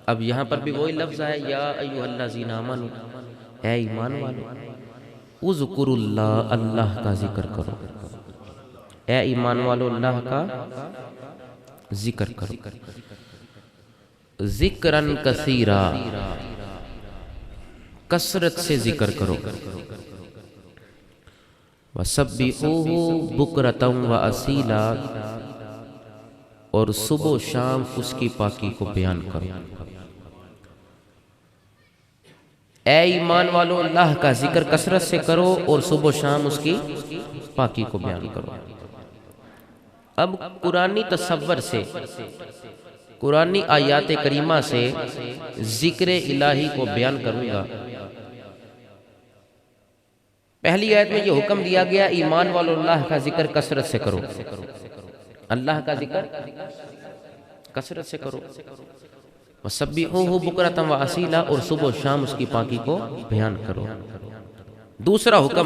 اب یہاں پر بھی وہی لفظ ہے یا ایھا الذین آمنو، اے ایمان والو، اذکروا اللہ، اللہ کا ذکر کرو، اے ایمان والو اللہ کا ذکر کرو، ذکرن کثیرا، کثرت سے ذکر کرو، وَسَبِّحُوهُ بُكْرَةً وَأَصِيلًا، اور صبح و شام اس کی پاکی کو بیان کرو۔ اے ایمان والو اللہ کا ذکر کثرت سے کرو اور صبح و شام اس کی پاکی کو بیان کرو۔ اب قرآنی تصور سے، قرآنی آیات کریمہ سے ذکر الہی کو بیان کروں گا۔ پہلی آیت میں یہ حکم دیا گیا ایمان والو اللہ کا ذکر کثرت سے کرو، اللہ کا ذکر کثرت سے کرو، وَسَبِّحُوهُ بُكْرَةً وَأَصِيلًا، اور صبح و شام اس کی پاکی کو بیان کرو۔ دوسرا حکم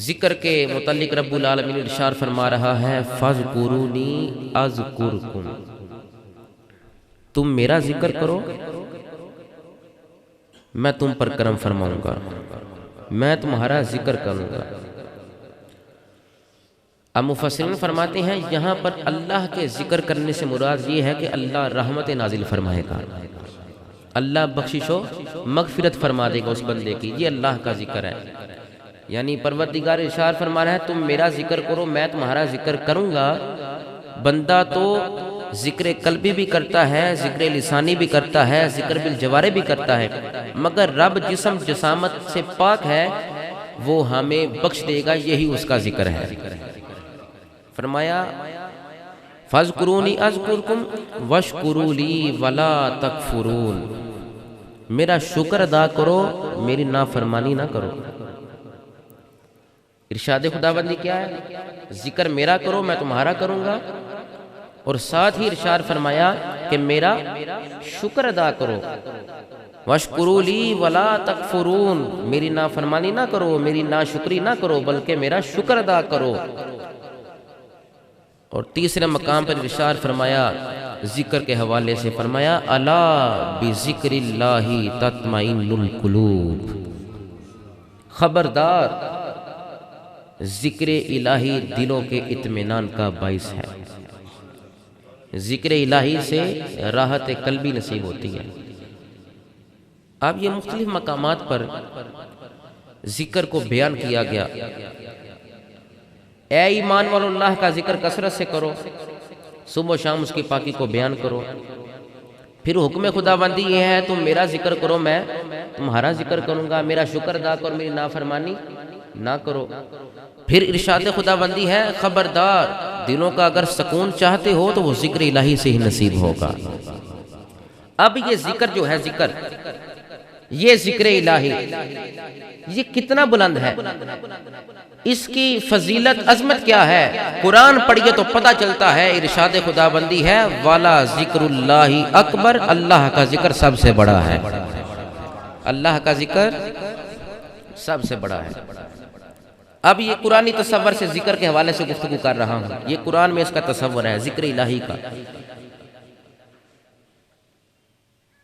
ذکر کے متعلق رب العالمین ارشاد فرما رہا ہے فَاذْكُرُونِي أَذْكُرْكُمْ، تم میرا ذکر کرو میں تم پر کرم فرماؤں گا، میں تمہارا ذکر کروں گا۔ اب مفسرین فرماتے ہیں یہاں پر اللہ کے ذکر کرنے سے مراد یہ ہے کہ اللہ رحمت نازل فرمائے گا، اللہ بخشش و مغفرت فرما دے گا اس بندے کی، یہ اللہ کا ذکر ہے۔ یعنی پروردگار ارشاد فرما رہا ہے تم میرا ذکر کرو میں تمہارا ذکر کروں گا۔ بندہ تو ذکر قلبی بھی کرتا ہے، ذکر لسانی بھی کرتا ہے، ذکر بالجوارح بھی کرتا ہے، مگر رب جسم جسامت سے پاک ہے، وہ ہمیں بخش دے گا، یہی اس کا ذکر ہے۔ فرمایا فَاذْكُرُونِي أَذْكُرْكُمْ وَاشْكُرُوا لِي وَلَا تَكْفُرُونَ، میرا شکر ادا کرو میری نافرمانی نہ کرو۔ ارشاد خداوندی کیا ہے؟ ذکر میرا کرو میں تمہارا کروں گا، اور ساتھ ہی ارشاد فرمایا کہ میرا شکر ادا کرو، وَاشْكُرُوا لِي وَلَا تَكْفُرُونَ، میری نافرمانی نہ کرو، میری ناشکری نہ کرو، بلکہ میرا شکر ادا کرو۔ اور تیسرے مقام پر ارشاد فرمایا ذکر کے حوالے سے، فرمایا الا بذکر اللہ تطمئن القلوب، خبردار ذکر الہی دلوں کے اطمینان کا باعث ہے، ذکر الہی سے راحت قلبی نصیب ہوتی ہے۔ اب یہ مختلف مقامات پر ذکر کو بیان کیا گیا، اے ایمان والو اللہ کا ذکر کثرت سے کرو، صبح و شام اس کی پاکی کو بیان کرو۔ پھر حکم خداوندی یہ ہے تم میرا ذکر کرو میں تمہارا ذکر کروں گا، میرا شکر ادا کرو میری نافرمانی نہ کرو۔ پھر ارشاد خداوندی ہے خبردار دلوں کا اگر سکون چاہتے ہو تو وہ ذکر الہی سے ہی نصیب ہوگا۔ اب یہ ذکر جو ہے ذکر، یہ ذکر الہی یہ کتنا بلند ہے، اس کی فضیلت عظمت کیا ہے؟ قرآن پڑھیے تو پتہ چلتا ہے۔ ارشاد خداوندی ہے والا ذکر اللہ اکبر، اللہ کا ذکر سب سے بڑا ہے، اللہ کا ذکر سب سے بڑا ہے۔ اب یہ قرآنی تصور سے ذکر کے حوالے سے گفتگو کر رہا ہوں، یہ قرآن میں اس کا تصور ہے ذکر الہی کا۔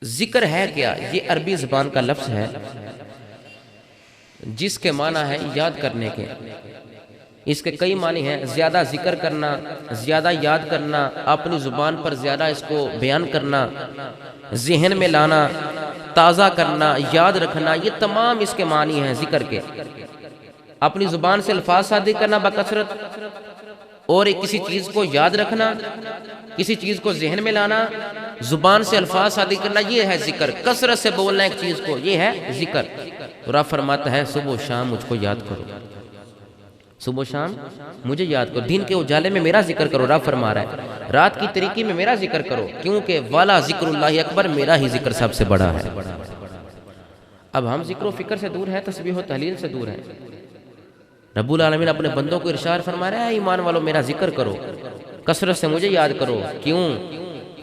ذکر ہے کیا؟ یہ عربی زبان کا لفظ ہے جس کے معنی ہے یاد کرنے کے۔ اس کے کئی معنی ہیں، زیادہ ذکر کرنا، زیادہ یاد کرنا، اپنی زبان پر زیادہ اس کو بیان کرنا، ذہن میں لانا، تازہ کرنا، یاد رکھنا، یہ تمام اس کے معنی ہیں ذکر کے۔ اپنی زبان سے الفاظ صادر کرنا بکثرت، اور کسی چیز کو یاد رکھنا، کسی چیز کو ذہن میں لانا، زبان سے الفاظ صادر کرنا، یہ ہے ذکر۔ کثرت سے بولنا ایک چیز کو، یہ ہے ذکر۔ تو رب فرماتا ہے صبح و شام مجھ کو یاد کرو، صبح و شام مجھے یاد کرو، دن کے اجالے میں میرا ذکر کرو، رب فرما رہا ہے رات کی تاریکی میں میرا ذکر کرو، کیونکہ والا ذکر اللہ اکبر، میرا ہی ذکر سب سے بڑا ہے۔ اب ہم ذکر و فکر سے دور ہیں، تسبیح و تحلیل سے دور ہیں۔ رب العالمین اپنے بندوں کو ارشاد فرما رہا ہے ایمان والو میرا ذکر کرو، کثرت سے مجھے یاد کرو، کیوں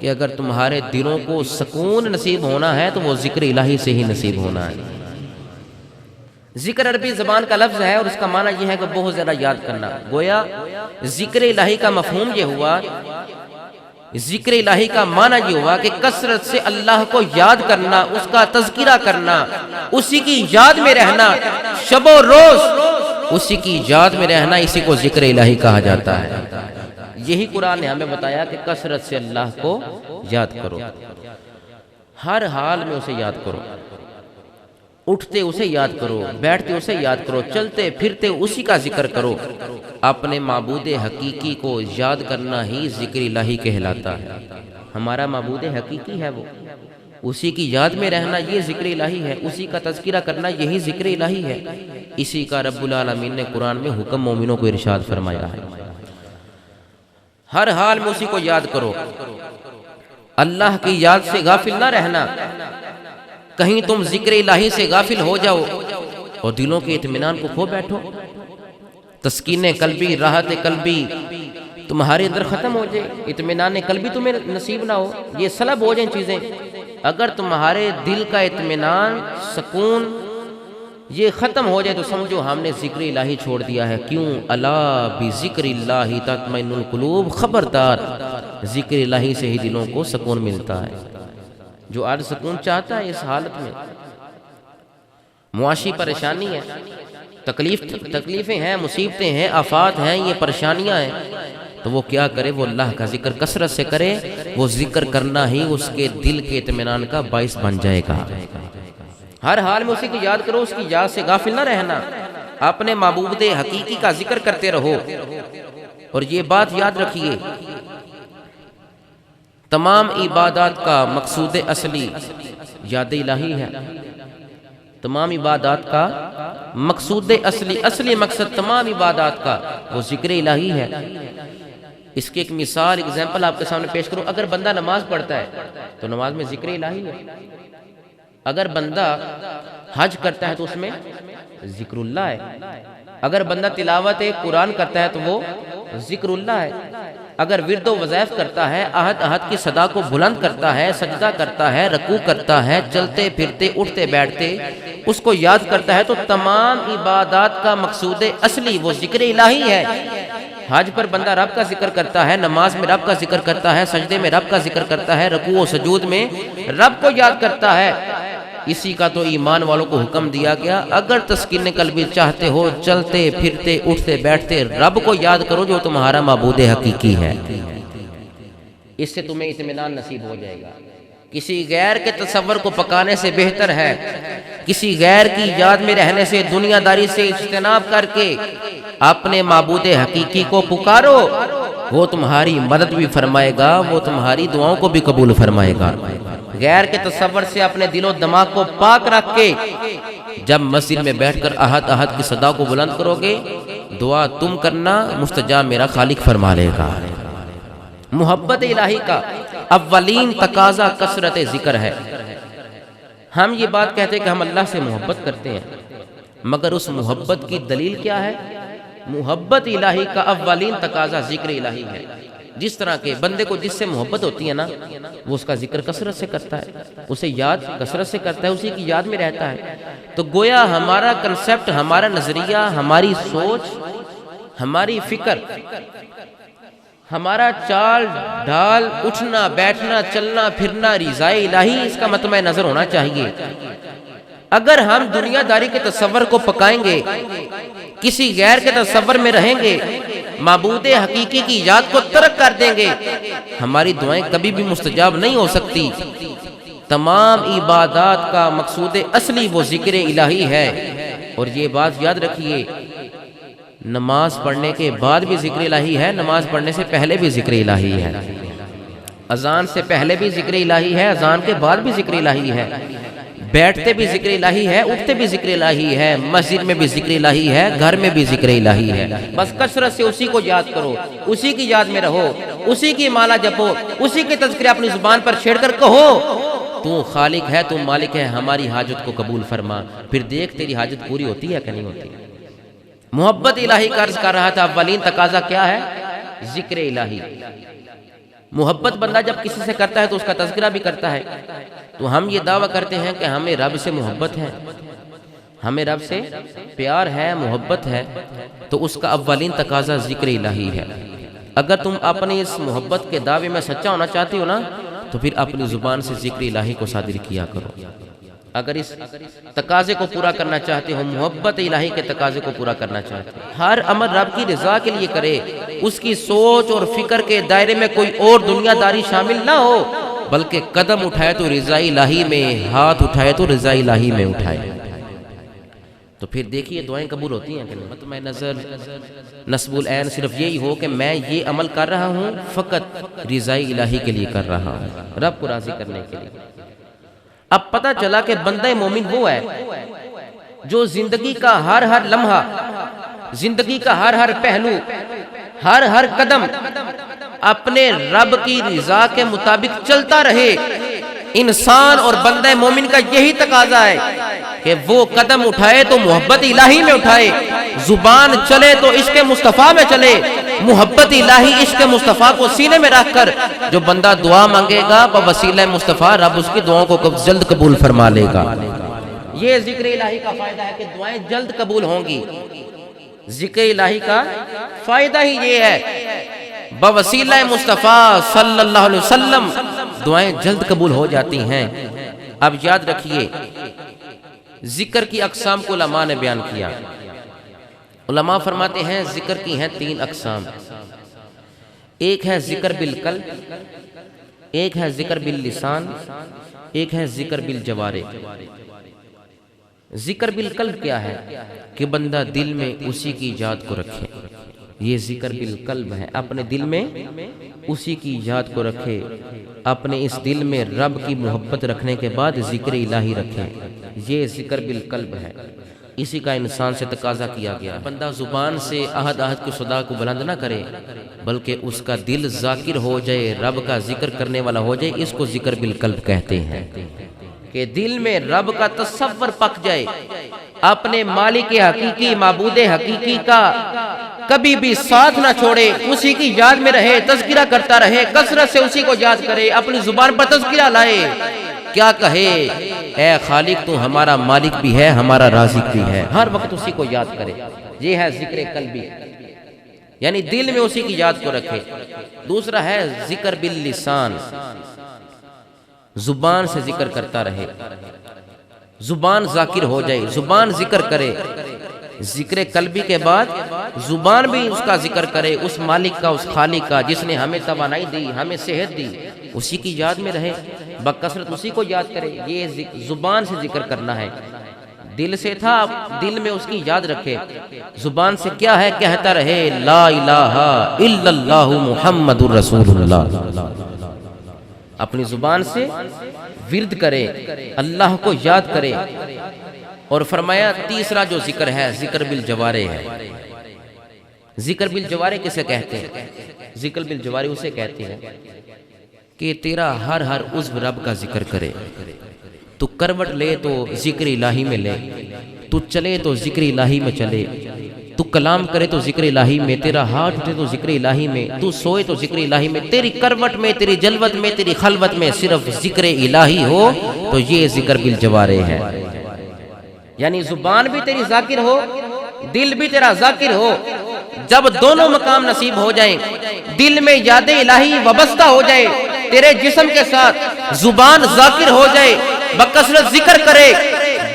کہ اگر تمہارے دلوں کو سکون نصیب ہونا ہے تو وہ ذکر الہی سے ہی نصیب ہونا ہے۔ ذکر عربی زبان کا لفظ ہے اور اس کا معنی یہ ہے کہ بہت زیادہ یاد کرنا۔ گویا ذکر الہی کا مفہوم یہ ہوا، ذکر الہی کا معنی یہ ہوا کہ کثرت سے اللہ کو یاد کرنا، اس کا تذکرہ کرنا، اسی کی یاد میں رہنا، شب و روز اسی کی یاد میں رہنا، اسی کو ذکر الہی کہا جاتا ہے۔ یہی قرآن نے ہمیں بتایا کہ کثرت سے اللہ کو یاد کرو، ہر حال میں اسے یاد کرو، اٹھتے اسے یاد کرو، بیٹھتے اسے یاد کرو، چلتے پھرتے اسی کا ذکر کرو۔ اپنے معبود حقیقی کو یاد کرنا ہی ذکر الہی کہلاتا ہے۔ ہمارا معبود حقیقی ہے وہ، اسی کی یاد میں رہنا یہ ذکر الہی ہے، اسی کا تذکرہ کرنا یہی ذکر الہی ہے۔ اسی کا رب العالمین نے قرآن میں حکم مومنوں کو ارشاد فرمایا ہے، ہر حال میں اسی کو یاد کرو، اللہ کی یاد سے غافل نہ رہنا۔ کہیں تم ذکر الہی سے غافل ہو جاؤ اور دلوں کے اطمینان کو کھو بیٹھو، تسکین قلبی، راحت قلبی تمہارے اندر ختم ہو جائے، اطمینان قلبی تمہیں نصیب نہ ہو، یہ سلب ہو جائیں چیزیں۔ اگر تمہارے دل کا اطمینان، سکون یہ ختم ہو جائے تو سمجھو ہم نے ذکر الہی چھوڑ دیا ہے۔ کیوں؟ الا بذکر اللہ تطمئن القلوب، خبردار ذکر الہی سے ہی دلوں کو سکون ملتا ہے۔ جو آج سکون چاہتا ہے اس حالت میں، معاشی پریشانی ہے، تکلیفیں ہیں، مصیبتیں ہیں، آفات ہیں، یہ پریشانیاں ہیں، تو وہ کیا کرے؟ وہ اللہ کا ذکر کثرت سے کرے۔ وہ ذکر کرنا ہی اس کے دل کے اطمینان کا باعث بن جائے گا۔ ہر حال میں اسی کی یاد کرو، اس کی یاد سے غافل نہ رہنا، اپنے معبود حقیقی کا ذکر کرتے رہو۔ اور یہ بات یاد رکھیے، تمام عبادات کا مقصود اصلی یاد الہی ہے۔ تمام عبادات کا مقصود اصلی مقصد تمام عبادات کا وہ ذکر الہی ہے۔ اس کی ایک مثال، ایگزامپل آپ کے سامنے پیش کروں۔ اگر بندہ نماز پڑھتا ہے تو نماز میں ذکر الہی ہے۔ اگر بندہ حج کرتا ہے تو اس میں ذکر اللہ ہے۔ اگر بندہ تلاوت قرآن کرتا ہے تو وہ ذکر اللہ ہے۔ اگر ورد و وظائف کرتا ہے، احد احد کی صدا کو بلند کرتا ہے، سجدہ کرتا ہے، رکوع کرتا ہے، چلتے پھرتے اٹھتے بیٹھتے اس کو یاد کرتا ہے، تو تمام عبادات کا مقصود اصلی وہ ذکر الہی ہے۔ حج پر بندہ رب کا ذکر کرتا ہے، نماز میں رب کا ذکر کرتا ہے، سجدے میں رب کا ذکر کرتا ہے، رکوع و سجود میں رب کو یاد کرتا ہے۔ اسی کا تو ایمان والوں کو حکم دیا گیا، اگر تسکین قلبی چاہتے ہو، چلتے پھرتے اٹھتے بیٹھتے رب کو یاد کرو جو تمہارا معبود حقیقی ہے۔ اس سے تمہیں اطمینان نصیب ہو جائے گا۔ کسی غیر کے تصور کو پکانے سے بہتر ہے کسی غیر کی یاد میں رہنے سے، دنیا داری سے اجتناب کر کے اپنے معبود حقیقی کو پکارو، وہ تمہاری مدد بھی فرمائے گا، وہ تمہاری دعاؤں کو بھی قبول فرمائے گا۔ غیر کے تصور سے اپنے دل و دماغ کو پاک رکھ کے جب مسجد میں بیٹھ کر احد احد کی صدا کو بلند کرو گے، دعا تم کرنا، مستجاب میرا خالق فرما لے گا۔ محبت الہی کا اولین تقاضا کثرت ذکر ہے۔ ہم یہ بات کہتے ہیں کہ ہم اللہ سے محبت کرتے ہیں، مگر اس محبت کی دلیل کیا ہے؟ محبت الہی کا اولین تقاضا ذکر الہی ہے۔ جس طرح کے بندے کو جس سے محبت ہوتی ہے نا، وہ اس کا ذکر کثرت سے کرتا ہے، اسے یاد کثرت سے کرتا ہے، اسی کی یاد میں رہتا ہے۔ تو گویا ہمارا کنسپٹ، ہمارا نظریہ، ہماری سوچ، ہماری فکر، ہمارا چال ڈھال، اٹھنا بیٹھنا چلنا پھرنا رضائے الہی، اس کا مطمع نظر ہونا چاہیے۔ اگر ہم دنیا داری کے تصور کو پکائیں گے، کسی غیر کے تصور میں رہیں گے، معبود حقیقی کی یاد کو ترک کر دیں گے، ہماری دعائیں کبھی بھی مستجاب نہیں ہو سکتی۔ تمام عبادات کا مقصود اصلی وہ ذکر الہی ہے۔ اور یہ بات یاد رکھیے، نماز پڑھنے کے بعد بھی ذکر الہی ہے، نماز پڑھنے سے پہلے بھی ذکر الہی ہے، اذان سے پہلے بھی ذکر الہی ہے، اذان کے بعد بھی ذکر الہی ہے، بیٹھتے بھی ذکر الہی ہے، اٹھتے بھی ذکر الہی ہے، مسجد میں بھی ذکر الہی ہے، گھر میں بھی ذکر الہی ہے۔ بس کثرت سے اسی کو یاد کرو، اسی کی یاد میں رہو، اسی کی مالا جپو، اسی کے تذکرے اپنی زبان پر چھیڑ کر کہو، تو خالق ہے، تو مالک ہے، ہماری حاجت کو قبول فرما۔ پھر دیکھ تیری حاجت پوری ہوتی ہے کہ نہیں ہوتی۔ محبت الہی کا عرض کر رہا تھا، اولین تقاضا کیا ہے؟ ذکر الہی۔ محبت بندہ جب کسی سے کرتا ہے تو اس کا تذکرہ بھی کرتا ہے۔ تو ہم یہ دعویٰ کرتے ہیں کہ ہمیں رب سے محبت ہے، ہمیں رب سے پیار ہے، محبت ہے، تو اس کا اولین تقاضا ذکر الہی ہے۔ اگر تم اپنی اس محبت کے دعوے میں سچا ہونا چاہتی ہو نا تو پھر اپنی زبان سے ذکر الہی کو صادر کیا کرو۔ اگر اس تقاضے کو پورا کرنا چاہتے ہو، محبت الہی کے تقاضے کو پورا کرنا چاہتے ہو، ہر عمل رب کی رضا کے لیے کرے، اس کی سوچ اور فکر کے دائرے میں کوئی اور دنیا داری شامل نہ ہو، بلکہ قدم اٹھائے تو رضا الہی میں، ہاتھ اٹھائے تو رضا الہی میں اٹھائے۔ تو پھر دیکھیے دعائیں قبول ہوتی ہیں کہ نہیں؟ مطمئن نظر نصب العین صرف یہی ہو کہ میں یہ عمل کر رہا ہوں فقط رضا الہی کے لیے کر رہا ہوں، رب کو راضی کرنے کے لیے۔ اب پتہ چلا کہ بندہ مومن وہ ہے جو زندگی کا ہر لمحہ، زندگی کا ہر پہلو، ہر قدم اپنے رب کی رضا کے مطابق چلتا رہے۔ انسان اور بندہ مومن کا یہی تقاضا ہے کہ وہ قدم اٹھائے تو محبت الہی میں اٹھائے، زبان چلے تو عشق مصطفیٰ میں چلے، محبت الہی عشق مصطفیٰ کو سینے میں رکھ کر جو بندہ دعا مانگے گا بوسیلہ مصطفیٰ، رب اس کی دعاؤں کو جلد قبول فرما لے گا۔ یہ ذکر الہی کا فائدہ ہے کہ دعائیں جلد قبول ہوں گی۔ ذکر الہی کا فائدہ ہی یہ ہے بوسیلہ مصطفیٰ صلی اللہ علیہ وسلم دعائیں جلد قبول ہو جاتی ہیں۔ اب یاد رکھیے ذکر کی اقسام کو علماء نے بیان کیا۔ علماء فرماتے ہیں ذکر کی ہیں 3 اقسام، ایک ہے ذکر بالقلب، ایک ہے ذکر باللسان، ایک ہے ذکر بالجوارح۔ ذکر بالقلب کیا ہے کہ بندہ دل میں اسی کی یاد کو رکھے، یہ ذکر بالقلب ہے، اپنے دل میں اسی کی یاد کو رکھے، اپنے اس دل میں رب کی محبت رکھنے کے بعد ذکر الہی رکھے، یہ ذکر بالقلب ہے۔ اسی کا انسان سے تقاضا کیا گیا، بندہ زبان سے عہد کی صدا کو بلند نہ کرے بلکہ اس کا دل ذاکر ہو جائے، رب کا ذکر کرنے والا ہو جائے، اس کو ذکر بالقلب کہتے ہیں کہ دل میں رب کا تصور پک جائے، اپنے مالک حقیقی، معبود حقیقی کا کبھی بھی ساتھ نہ چھوڑے، اسی کی یاد میں رہے، تذکرہ کرتا رہے، کثرت سے اسی کو یاد کرے، اپنی زبان پر تذکرہ لائے، کیا کہے اے خالق تو ہمارا مالک بھی ہے، ہمارا رازق بھی ہے، ہر وقت اسی کو یاد کرے، یہ ہے ذکر قلبی، یعنی دل میں اسی کی یاد کو رکھے۔ دوسرا ہے ذکر باللسان، زبان سے ذکر کرتا رہے، زبان ذاکر ہو جائے، زبان ذکر کرے، ذکر قلبی کے بعد زبان بھی اس کا ذکر کرے، اس مالک کا، اس خالق کا جس نے ہمیں توانائی دی، ہمیں صحت دی، اسی کی یاد میں رہے، بکثرت اسی کو یاد کرے، یہ زبان سے ذکر کرنا ہے۔ دل سے تھا، دل میں اس کی یاد رکھے، زبان سے کیا ہے کہتا رہے لا الہ الا اللہ محمد الرسول اللہ، اپنی زبان سے ورد کرے، اللہ کو یاد کرے۔ اور فرمایا تیسرا جو ذکر ہے ذکر بالجوارح ہے۔ ذکر بالجوارح کسے کہتے ہیں؟ ذکر بالجوارح اسے کہتے ہیں کہ تیرا ہر عضو رب کا ذکر کرے، تو کروٹ لے تو ذکر الہی میں لے، تو چلے تو ذکر الہی میں چلے، تو کلام کرے تو ذکر الہی میں، تیرا ہاتھ اٹھے تو ذکر الہی میں، تو سوئے تو ذکر الہی میں، تیری کروٹ میں، تیری جلوت میں، تیری خلوت میں صرف ذکر الہی ہو، تو یہ ذکر بالجوارح ہے۔ یعنی زبان بھی تیری ذاکر ہو، دل بھی تیرا ذاکر ہو، جب دونوں مقام نصیب ہو جائیں، دل میں یاد الہی وابستہ ہو جائے تیرے جسم کے ساتھ، زبان ذاکر ہو جائے، بکثرت ذکر کرے،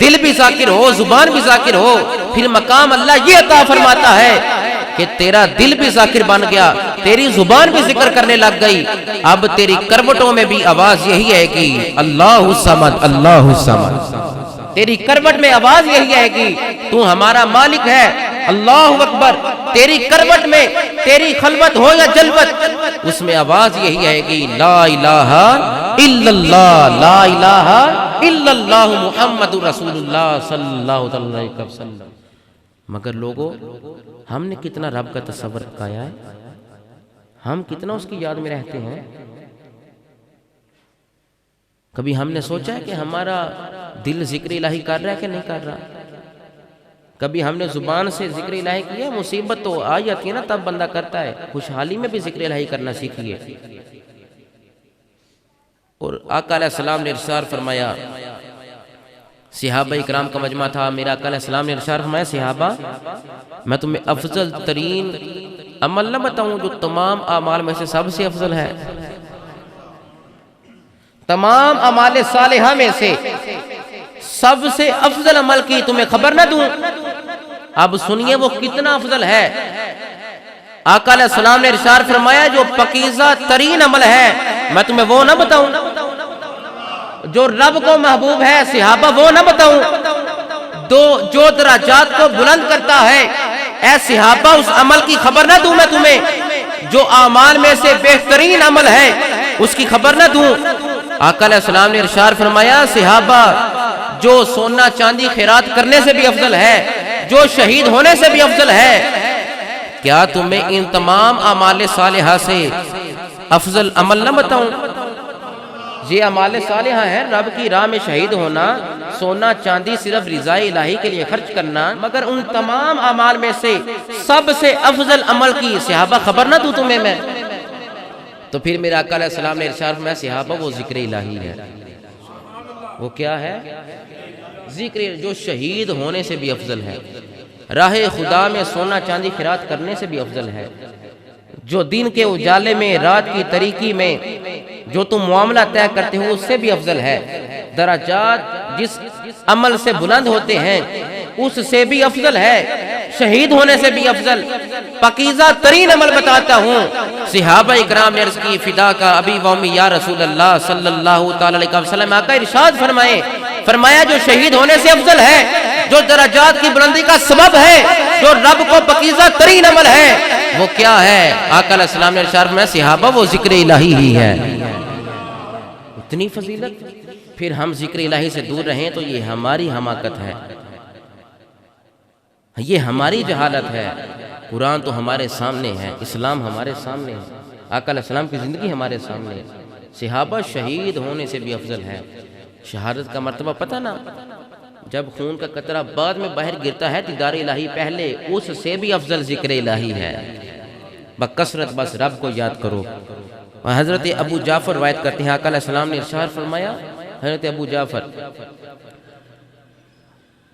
دل بھی ذاکر ہو، زبان بھی ذاکر ہو، پھر مقام اللہ یہ عطا فرماتا ہے کہ تیرا دل بھی ذاکر بن گیا، تیری زبان بھی ذکر کرنے لگ گئی، اب تیری کروٹوں میں بھی آواز یہی ہے کہ اللہ الصمد، اللہ الصمد، تیری کروٹ میں آواز یہی ہے کہ تو ہمارا مالک ہے، اللہ اکبر، تیری کروٹ میں تیری خلوت ہو یا جلوت، اس میں آواز یہی ہے کہ لا الہ الا اللہ، لا الہ الا اللہ محمد رسول اللہ صلی اللہ علیہ وسلم۔ مگر لوگوں ہم نے کتنا رب کا تصور پایا ہے، ہم کتنا اس کی یاد میں رہتے ہیں؟ کبھی ہم نے سوچا ہے کہ ہمارا دل ذکر الہی کر رہا ہے کہ نہیں کر رہا؟ کبھی ہم نے زبان سے ذکر الہی کیا؟ مصیبت تو آ جاتی ہے نا تب بندہ کرتا ہے، خوشحالی میں بھی ذکر الہی کرنا سیکھیے۔ اور آقا علیہ السلام نے ارشاد فرمایا، صحابہ اکرام کا مجمع تھا، میرا آقا علیہ السلام نے ارشاد فرمایا، صحابہ میں تمہیں افضل ترین عمل نہ بتاؤں جو تمام اعمال میں سے سب سے افضل ہے؟ تمام اعمال صالحہ میں سے سب سے افضل عمل کی تمہیں خبر نہ دوں؟ اب سنیے وہ کتنا افضل ہے۔ آقا علیہ السلام نے ارشاد فرمایا جو پاکیزہ ترین عمل ہے میں تمہیں وہ نہ بتاؤں؟ جو رب کو محبوب ہے صحابہ وہ نہ بتاؤں؟ جو درجات کو بلند کرتا ہے اے صحابہ اس عمل کی خبر نہ دوں میں تمہیں؟ جو اعمال میں سے بہترین عمل ہے اس کی خبر نہ دوں؟ آقا علیہ السلام نے ارشاد فرمایا صحابہ جو سونا چاندی خیرات کرنے سے بھی افضل ہے، جو شہید ہونے سے بھی افضل ہے، کیا تمہیں ان تمام اعمال صالحہ سے افضل عمل نہ بتاؤں؟ یہ اعمال صالحہ ہیں، رب کی راہ میں شہید ہونا، سونا چاندی صرف رضا الہی کے لیے خرچ کرنا، مگر ان تمام اعمال میں سے سب سے افضل عمل کی صحابہ خبر نہ دوں تمہیں میں؟ تو پھر میرے آقا علیہ السلام نے ارشاد فرمایا صحابہ وہ ذکر الہی ہے۔ وہ کیا ہے؟ ذکر جو شہید ہونے سے بھی افضل ہے، راہ خدا میں سونا چاندی خیرات کرنے سے بھی افضل ہے، جو دن کے اجالے میں رات کی تاریکی میں جو تم معاملہ طے کرتے ہو اس سے بھی افضل ہے، درجات جس عمل سے بلند ہوتے ہیں اس سے بھی افضل ہے، شہید ہونے سے بھی افضل پاکیزہ ترین عمل بتاتا ہوں۔ صحابہ اکرام نے عرض کی فدا کا ابی و امی یا رسول اللہ صلی اللہ تعالی علیہ وسلم، آقا ارشاد فرمایا جو شہید ہونے سے افضل ہے، جو درجات کی بلندی کا سبب ہے، جو رب کو پاکیزہ ترین عمل ہے، وہ کیا ہے؟ آقا علیہ السلام نے ارشاد فرمایا صحابہ وہ ذکر الہی ہی ہے۔ اتنی فضیلت، پھر ہم ذکر الہی سے دور رہیں تو یہ ہماری حماقت ہے، یہ ہماری جہالت ہے۔ قرآن تو ہمارے سامنے ہے، اسلام ہمارے سامنے ہے، آقا علیہ السلام کی زندگی ہمارے سامنے ہے۔ صحابہ شہید ہونے سے بھی افضل ہے۔ شہادت کا مرتبہ پتہ نا، جب خون کا قطرہ بعد میں باہر گرتا ہے دیدار الہی پہلے، اس سے بھی افضل ذکر الہی ہے۔ بکثرت بس رب کو یاد کرو۔ حضرت ابو جعفر روایت کرتے ہیں آقا علیہ السلام نے ارشاد فرمایا، حضرت ابو جعفر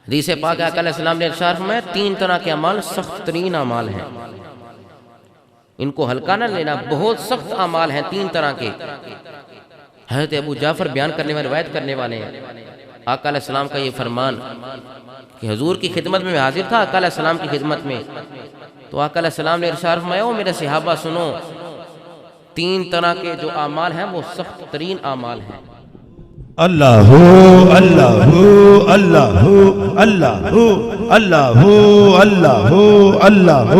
حدیث پاک آقا علیہ السلام نے ارشاد فرمایا 3 طرح کے اعمال سخت ترین اعمال ہیں، ان کو ہلکا نہ لینا، بہت سخت اعمال ہیں 3 طرح کے۔ حضرت ابو جعفر بیان کرنے والے روایت کرنے والے ہیں آقا علیہ السلام کا یہ فرمان کہ حضور کی خدمت میں حاضر تھا، آقا علیہ السلام کی خدمت میں، تو آقا علیہ السلام نے ارشاد فرمایا او میرے صحابہ سنو، 3 طرح کے جو اعمال ہیں وہ سخت ترین اعمال ہیں۔ اللہ اللہ اللہ اللہ اللہ اللہ اللہ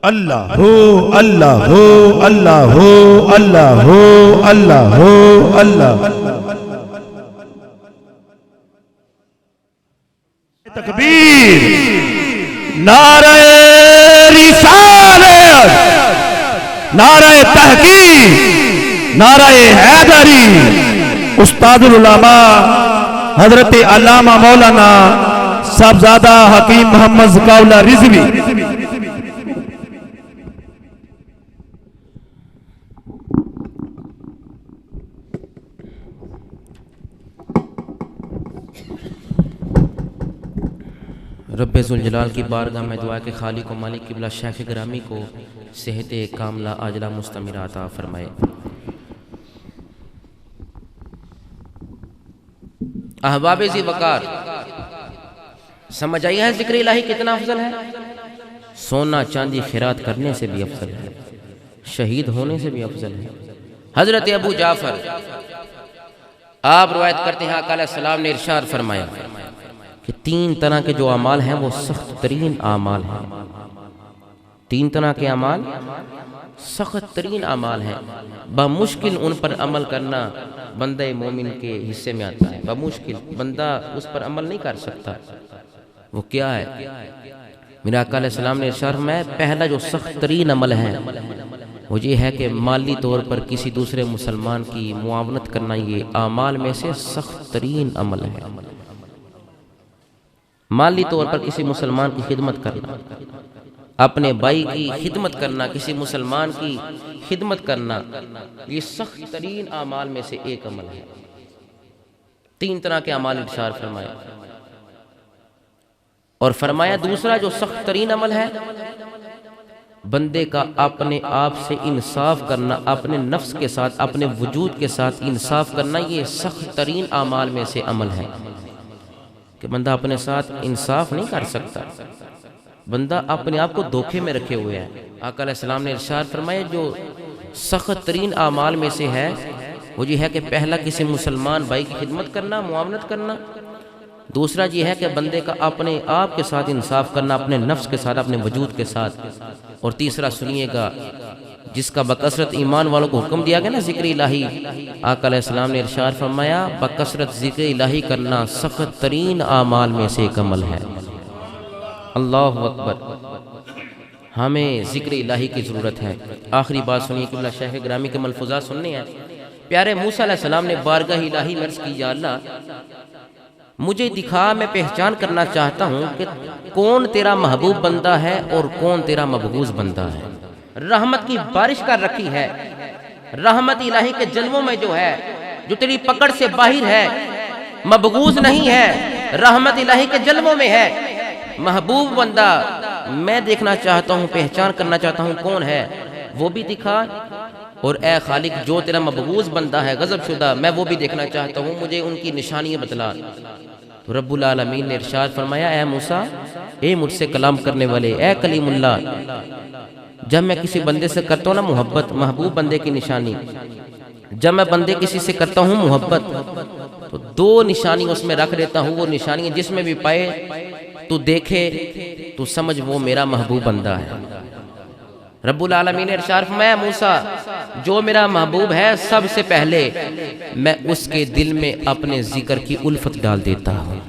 اللہ اللہ اللہ اللہ اللہ اللہ تکبیر، نعرہ رسالت، نعرہ تحقیق، نعرہ حیدری۔ استاد العلماء حضرت علامہ مولانا صاحبزادہ حکیم محمد ذکاء اللہ رضوی۔ رب ذوالجلال کی بارگاہ میں دعا کہ خالق و مالک قبلہ شیخ گرامی کو صحت کاملہ عاجلہ مستمرہ عطا فرمائے۔ احباب ذی وقار، سمجھ آئی ہے ذکر الہی کتنا افضل ہے؟ سونا چاندی خیرات کرنے سے بھی افضل ہے، شہید ہونے سے بھی افضل ہے۔ حضرت ابو جعفر آپ روایت کرتے ہیں آقا علیہ السلام نے ارشاد فرمایا کہ 3 طرح کے جو اعمال ہیں وہ سخت ترین اعمال ہیں۔ 3 طرح کے اعمال سخت ترین اعمال ہیں، بمشکل ان پر عمل کرنا بندہ مومن کے حصے میں آتا ہے، بمشکل بندہ اس پر عمل نہیں کر سکتا۔ وہ کیا ہے؟ میرا آقا علیہ السلام نے ارشاد فرمایا پہلا جو سخت ترین عمل ہے وہ یہ ہے کہ مالی طور پر کسی دوسرے مسلمان کی معاونت کرنا، یہ اعمال میں سے سخت ترین عمل ہے۔ مالی طور پر کسی مسلمان کی خدمت کرنا، اپنے بھائی کی خدمت کرنا، کسی مسلمان کی خدمت کرنا، یہ سخت ترین اعمال میں سے ایک عمل ہے۔ 3 طرح کے اعمال ارشاد فرمایا، اور فرمایا دوسرا جو سخت ترین عمل ہے، بندے کا اپنے آپ سے انصاف کرنا، اپنے نفس کے ساتھ، اپنے وجود کے ساتھ انصاف کرنا، یہ سخت ترین اعمال میں سے عمل ہے کہ بندہ اپنے ساتھ انصاف نہیں کر سکتا، بندہ اپنے آپ کو دھوکے میں رکھے ہوئے ہے۔ آقا علیہ السلام نے ارشاد فرمایا جو سخت ترین اعمال میں سے ہے وہ یہ ہے کہ پہلا کسی مسلمان بھائی کی خدمت کرنا، معاونت کرنا، دوسرا یہ ہے کہ بندے کا اپنے آپ کے ساتھ انصاف کرنا، اپنے نفس کے ساتھ، اپنے وجود کے ساتھ، اور تیسرا سنیے گا جس کا بکثرت ایمان والوں کو حکم دیا گیا نا ذکر الہی، آقا علیہ السلام نے ارشاد فرمایا بکثرت ذکر الہی کرنا سخت ترین اعمال میں سے ایک عمل ہے۔ اللہ اکبر، ہمیں ذکر الہی کی ضرورت ہے۔ آخری بات سنیے کہ اللہ شیخ گرامی کے ملفوظات سننے ہیں۔ پیارے موسیٰ علیہ السلام نے بارگاہ الہی میں عرض کی، یا اللہ مجھے دکھا، میں پہچان کرنا چاہتا ہوں کہ کون تیرا محبوب بندہ ہے اور کون تیرا مبغوض بندہ ہے۔ رحمت کی بارش کر رکھی ہے، رحمت الہی کے جلووں میں جو ہے، جو تیری پکڑ سے باہر ہے، مبغوض نہیں ہے، رحمت الہی کے جلووں میں ہے۔ محبوب بندہ میں دیکھنا چاہتا ہوں، پہچان کرنا چاہتا ہوں کون ہے، وہ بھی دکھا، اور اے خالق جو تیرا مبغوض بندہ ہے، غضب شدہ، میں وہ بھی دیکھنا چاہتا ہوں، مجھے ان کی نشانیاں بتلا۔ تو رب العالمین نے ارشاد فرمایا، اے موسیٰ، اے مجھ سے کلام کرنے والے، اے کلیم اللہ، جب میں کسی بندے سے کرتا ہوں نا محبت، محبوب بندے کی نشانی، جب میں بندے کسی سے کرتا ہوں محبت تو 2 نشانی اس میں رکھ دیتا ہوں، وہ نشانی جس میں بھی پائے تو دیکھے تو سمجھ وہ میرا محبوب بندہ ہے۔ رب العالمین نے ارشاد فرمایا، موسیٰ جو میرا محبوب ہے سب سے پہلے میں اس کے دل میں اپنے ذکر کی الفت ڈال دیتا ہوں،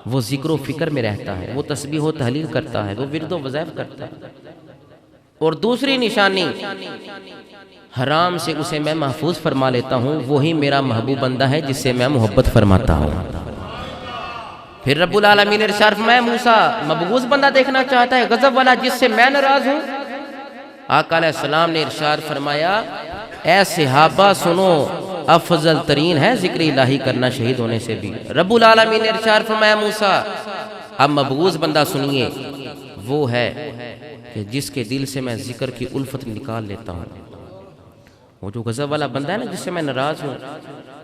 وہ ذکر و فکر میں رہتا ہے، وہ تسبیح و تحلیل کرتا ہے، وہ ورد و وظائف کرتا ہے۔ اور دوسری نشانی، حرام سے اسے میں محفوظ فرما لیتا ہوں، وہی میرا محبوب بندہ ہے جس سے میں محبت فرماتا ہوں۔ پھر رب العالمین نے ارشاد فرمایا، موسیٰ مبغوض بندہ دیکھنا چاہتا ہے، غضب والا، جس سے میں ناراض ہوں۔ آقا علیہ السلام نے ارشاد فرمایا، اے صحابہ سنو، افضل ترین ہے ذکر الہی کرنا شہید ہونے سے بھی۔ رب العالمین نے ارشاد فرمایا، موسیٰ اب مبغوض بندہ سنیے، وہ ہے کہ جس کے دل سے میں ذکر کی الفت نکال لیتا ہوں۔ وہ جو غضب والا بندہ ہے نا، جس سے میں ناراض ہوں،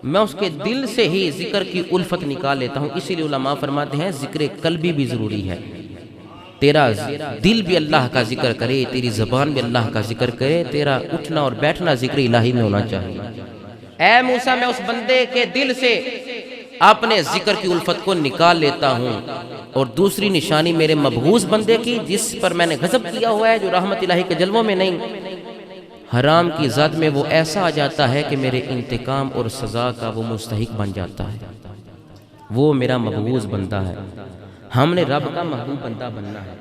میں اس کے دل سے ہی ذکر کی الفت نکال لیتا ہوں۔ اسی لیے علماء فرماتے ہیں ذکر قلبی بھی ضروری ہے، تیرا دل بھی اللہ کا ذکر کرے، تیری زبان بھی اللہ کا ذکر کرے، تیرا اٹھنا اور بیٹھنا ذکر الہی میں ہونا چاہیے۔ اے موسیٰ میں اس بندے کے دل سے اپنے ذکر کی الفت کو نکال لیتا ہوں۔ اور دوسری نشانی میرے مبغوض بندے کی، جس پر میں نے غضب کیا ہوا ہے، جو رحمت الہی کے جلووں میں نہیں، حرام کی ذات میں وہ ایسا آ جاتا ہے کہ میرے انتقام اور سزا کا وہ مستحق بن جاتا ہے، وہ میرا مبغوض بندہ ہے۔ ہم نے رب کا محبوب بندہ بننا ہے،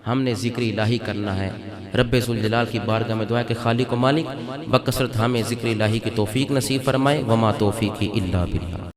ہم نے ذکر الہی کرنا ہے۔ رب ذوالجلال کی بارگاہ میں دعا ہے کہ خالق و مالک بکثرت ہمیں ذکر الہی کی توفیق نصیب فرمائے، وما توفیقی الا باللہ۔